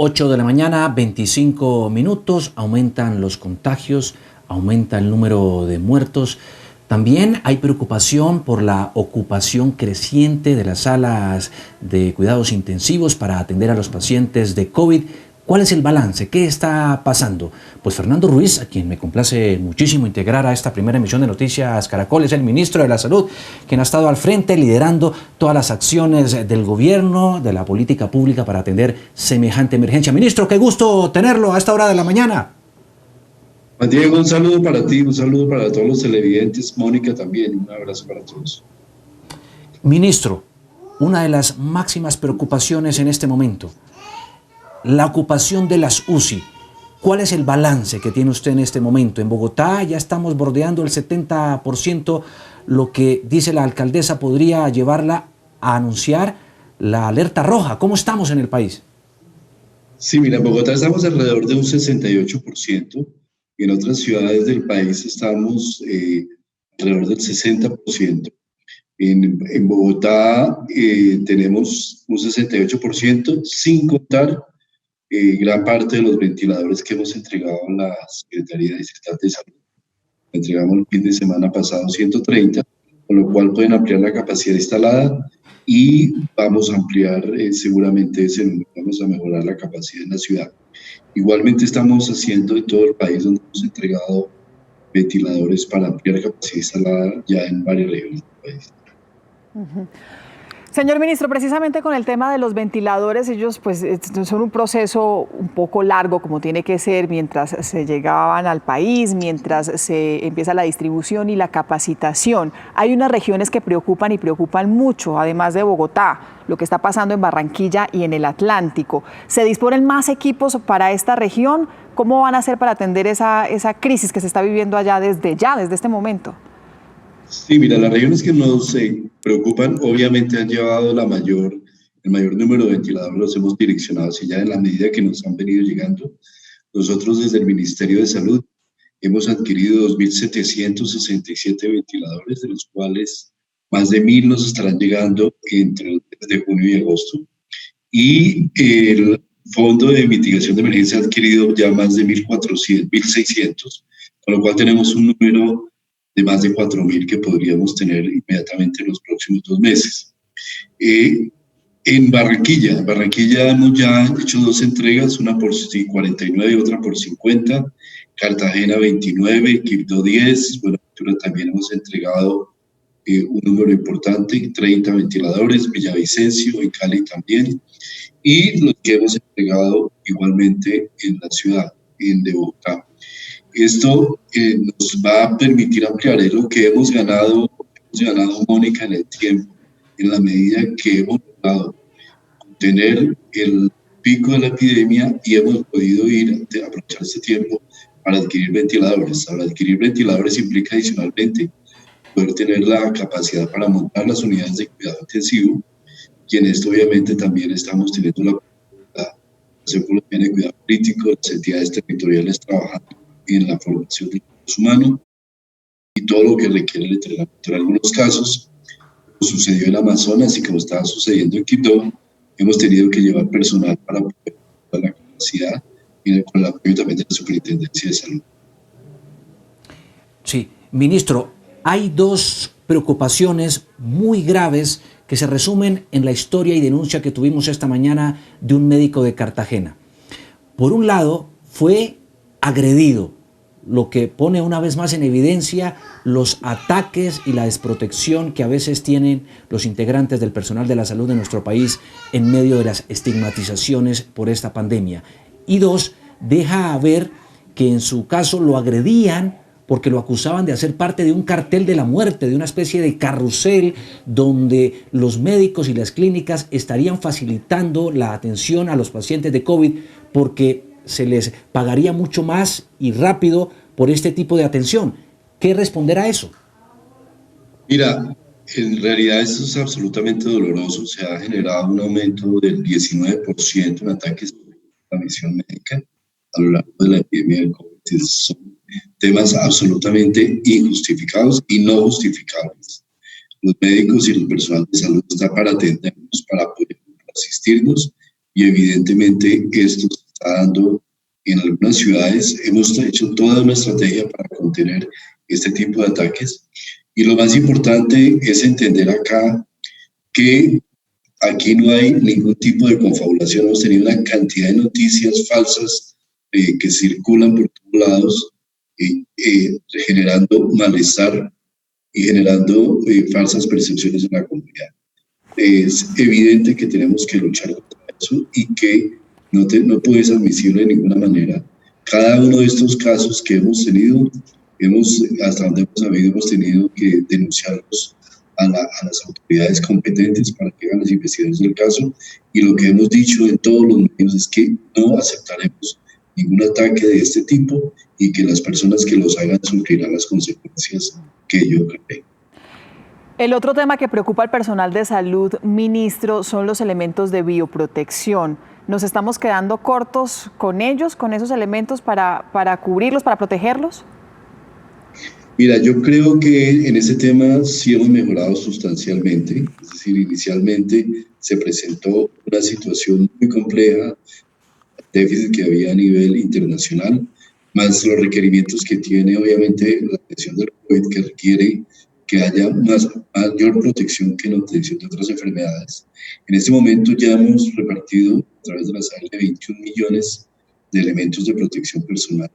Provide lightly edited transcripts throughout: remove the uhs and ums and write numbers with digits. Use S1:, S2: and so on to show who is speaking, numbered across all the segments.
S1: 8 de la mañana, 25 minutos, aumentan los contagios, aumenta el número de muertos. También hay preocupación por la ocupación creciente de las salas de cuidados intensivos para atender a los pacientes de COVID. ¿Cuál es el balance? ¿Qué está pasando? Pues Fernando Ruiz, a quien me complace muchísimo integrar a esta primera emisión de Noticias Caracol, es el ministro de la Salud, quien ha estado al frente liderando todas las acciones del gobierno, de la política pública para atender semejante emergencia. Ministro, qué gusto tenerlo a esta hora de la mañana.
S2: Juan Diego, un saludo para ti, un saludo para todos los televidentes, Mónica también, un abrazo para todos.
S1: Ministro, una de las máximas preocupaciones en este momento, la ocupación de las UCI. ¿Cuál es el balance que tiene usted en este momento? En Bogotá ya estamos bordeando el 70%, lo que dice la alcaldesa podría llevarla a anunciar la alerta roja. ¿Cómo estamos en el país?
S2: Sí, mira, en Bogotá estamos alrededor de un 68%, y en otras ciudades del país estamos alrededor del 60%. En Bogotá tenemos un 68%, sin contar gran parte de los ventiladores que hemos entregado a la Secretaría Distrital de Salud. Entregamos el fin de semana pasado 130, con lo cual pueden ampliar la capacidad instalada y vamos a ampliar seguramente ese número, vamos a mejorar la capacidad en la ciudad. Igualmente estamos haciendo en todo el país donde hemos entregado ventiladores para ampliar capacidad instalada ya en varias regiones del país.
S3: Señor ministro, precisamente con el tema de los ventiladores, ellos pues son un proceso un poco largo, como tiene que ser, mientras se llegaban al país, mientras se empieza la distribución y la capacitación. Hay unas regiones que preocupan y preocupan mucho, además de Bogotá, lo que está pasando en Barranquilla y en el Atlántico. ¿Se disponen más equipos para esta región? ¿Cómo van a hacer para atender esa crisis que se está viviendo allá desde este momento?
S2: Sí, mira, las regiones que nos preocupan obviamente han llevado el mayor número de ventiladores, los hemos direccionado hacia allá en la medida que nos han venido llegando. Nosotros desde el Ministerio de Salud hemos adquirido 2.767 ventiladores, de los cuales más de 1.000 nos estarán llegando entre el mes de junio y agosto. Y el Fondo de Mitigación de Emergencia ha adquirido ya más de 1.600, con lo cual tenemos un número de más de 4.000 que podríamos tener inmediatamente en los próximos 2 meses. En Barranquilla hemos ya hecho 2 entregas, una por 49 y otra por 50, Cartagena 29, Quibdó 10, Buenaventura también hemos entregado un número importante, 30 ventiladores, Villavicencio y Cali también, y los que hemos entregado igualmente en la ciudad, de Bogotá. Esto nos va a permitir ampliar, es lo que hemos ganado, Mónica, en el tiempo, en la medida que hemos logrado contener el pico de la epidemia y hemos podido aprovechar este tiempo para adquirir ventiladores. Ahora, adquirir ventiladores implica adicionalmente poder tener la capacidad para montar las unidades de cuidado intensivo, y en esto obviamente también estamos teniendo la Secretaría de Cuidado Crítico, las entidades territoriales trabajando en la formación del recurso humano y todo lo que requiere el entrenamiento. En algunos casos, como sucedió en Amazonas y como estaba sucediendo en Quibdó, hemos tenido que llevar personal para poder dar la capacidad y con el apoyo también de la Superintendencia de Salud.
S1: Sí, ministro, hay 2 preocupaciones muy graves que se resumen en la historia y denuncia que tuvimos esta mañana de un médico de Cartagena. Por un lado, fue agredido, lo que pone una vez más en evidencia los ataques y la desprotección que a veces tienen los integrantes del personal de la salud de nuestro país en medio de las estigmatizaciones por esta pandemia. Y 2, deja ver que en su caso lo agredían porque lo acusaban de hacer parte de un cartel de la muerte, de una especie de carrusel donde los médicos y las clínicas estarían facilitando la atención a los pacientes de COVID porque se les pagaría mucho más y rápido por este tipo de atención. ¿Qué responder a eso?
S2: Mira, en realidad esto es absolutamente doloroso. Se ha generado un aumento del 19% en ataques a la misión médica a lo largo de la epidemia del COVID. Son temas absolutamente injustificados y no justificables. Los médicos y el personal de salud está para atendernos, para apoyarnos, para asistirnos y evidentemente esto se está dando en algunas ciudades. Hemos hecho toda una estrategia para contener este tipo de ataques y lo más importante es entender acá que aquí no hay ningún tipo de confabulación. Hemos tenido una cantidad de noticias falsas que circulan por todos lados, generando malestar y generando falsas percepciones en la comunidad. Es evidente que tenemos que luchar contra eso y que no puede ser admisible de ninguna manera. Cada uno de estos casos que hemos tenido, hasta donde hemos sabido, hemos tenido que denunciarlos a las autoridades competentes para que hagan las investigaciones del caso, y lo que hemos dicho en todos los medios es que no aceptaremos ningún ataque de este tipo y que las personas que los hagan sufrirán las consecuencias que ello creen.
S3: El otro tema que preocupa al personal de salud, ministro, son los elementos de bioprotección. ¿Nos estamos quedando cortos con ellos, con esos elementos para cubrirlos, para protegerlos?
S2: Mira, yo creo que en ese tema sí hemos mejorado sustancialmente. Es decir, inicialmente se presentó una situación muy compleja, déficit que había a nivel internacional, más los requerimientos que tiene obviamente la atención del COVID, que requiere que haya mayor protección que en la atención de otras enfermedades. En este momento ya hemos repartido a través de la SAIL 21 millones de elementos de protección personal.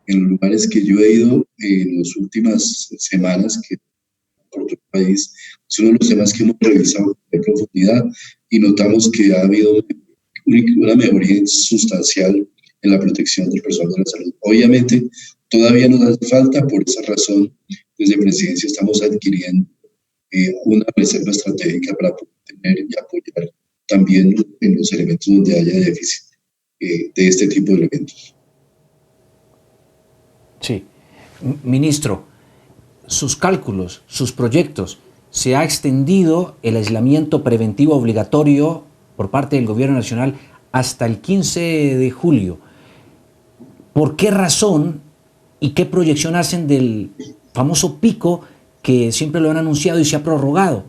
S2: En los lugares que yo he ido en las últimas semanas, que por todo el país, es uno de los temas que hemos revisado en profundidad y notamos que ha habido una mejoría sustancial en la protección del personal de la salud. Obviamente, todavía nos hace falta, por esa razón, desde Presidencia estamos adquiriendo una reserva estratégica para poder tener y apoyar también en los elementos donde haya déficit de este tipo de elementos.
S1: Sí. Ministro, sus cálculos, sus proyectos, ¿se ha extendido el aislamiento preventivo obligatorio por parte del Gobierno Nacional hasta el 15 de julio? ¿Por qué razón y qué proyección hacen del famoso pico que siempre lo han anunciado y se ha prorrogado?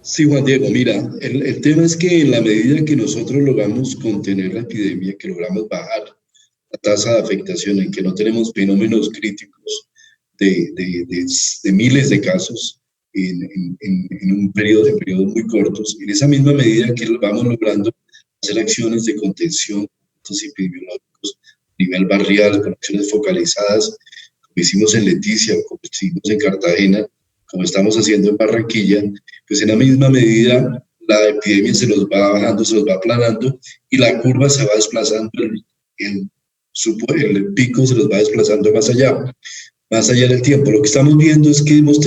S2: Sí, Juan Diego, mira, el tema es que en la medida que nosotros logramos contener la epidemia, que logramos bajar la tasa de afectación, en que no tenemos fenómenos críticos de miles de casos en un periodo de periodos muy cortos, en esa misma medida que vamos logrando hacer acciones de contención epidemiológicos a nivel barrial, con acciones focalizadas, como hicimos en Leticia, como hicimos en Cartagena, como estamos haciendo en Barranquilla, pues en la misma medida la epidemia se nos va bajando, se nos va aplanando y la curva se va desplazando, el pico se los va desplazando más allá del tiempo. Lo que estamos viendo es que estamos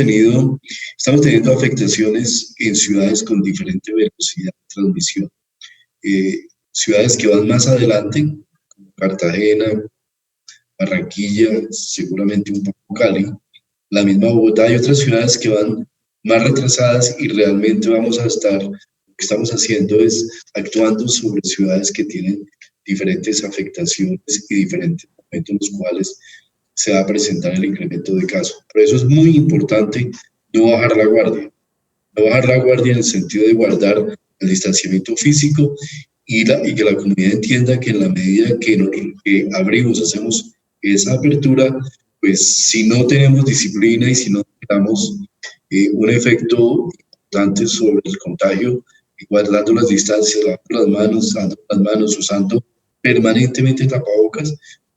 S2: teniendo afectaciones en ciudades con diferente velocidad de transmisión. Ciudades que van más adelante, como Cartagena, Barranquilla, seguramente un poco Cali, la misma Bogotá, y otras ciudades que van más retrasadas, y realmente lo que estamos haciendo es actuando sobre ciudades que tienen diferentes afectaciones y diferentes momentos en los cuales se va a presentar el incremento de casos. Por eso es muy importante no bajar la guardia. No bajar la guardia en el sentido de guardar el distanciamiento físico y que la comunidad entienda que en la medida que abrimos, hacemos esa apertura, pues si no tenemos disciplina y si no tenemos un efecto importante sobre el contagio, guardando las distancias, lavando las manos, usando permanentemente tapabocas,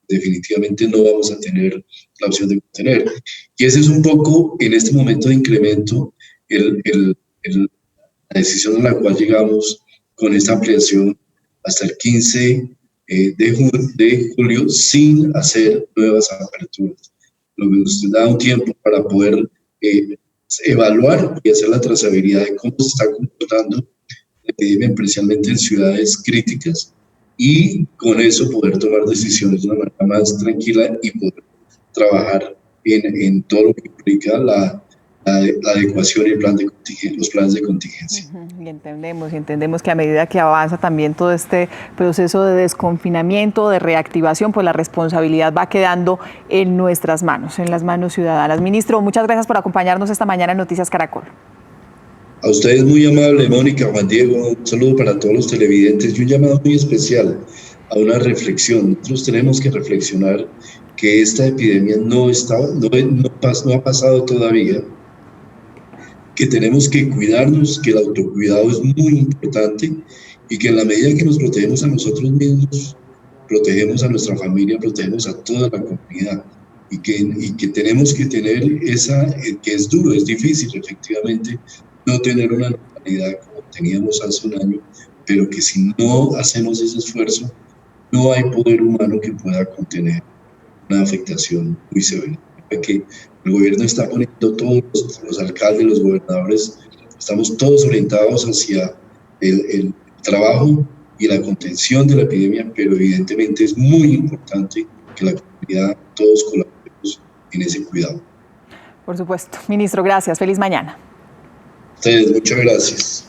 S2: definitivamente no vamos a tener la opción de contener. Y ese es un poco, en este momento de incremento, la decisión a la cual llegamos con esta ampliación hasta el 15 de julio sin hacer nuevas aperturas. Lo que nos da un tiempo para poder evaluar y hacer la trazabilidad de cómo se está comportando la epidemia, especialmente en ciudades críticas, y con eso poder tomar decisiones de una manera más tranquila y poder trabajar en todo lo que implica la adecuación y los planes de contingencia.
S3: Y entendemos que a medida que avanza también todo este proceso de desconfinamiento, de reactivación, pues la responsabilidad va quedando en nuestras manos, en las manos ciudadanas. Ministro, muchas gracias por acompañarnos esta mañana en Noticias Caracol.
S2: A ustedes muy amable, Mónica, Juan Diego, un saludo para todos los televidentes y un llamado muy especial a una reflexión. Nosotros tenemos que reflexionar que esta epidemia no ha pasado todavía, que tenemos que cuidarnos, que el autocuidado es muy importante y que en la medida que nos protegemos a nosotros mismos, protegemos a nuestra familia, protegemos a toda la comunidad y que tenemos que tener que es duro, es difícil efectivamente no tener una normalidad como teníamos hace un año, pero que si no hacemos ese esfuerzo, no hay poder humano que pueda contener una afectación muy severa. Que el gobierno está poniendo todos los alcaldes, los gobernadores, estamos todos orientados hacia el trabajo y la contención de la epidemia, pero evidentemente es muy importante que la comunidad, todos colaboremos en ese cuidado.
S3: Por supuesto. Ministro, gracias. Feliz mañana.
S2: Ustedes, muchas gracias.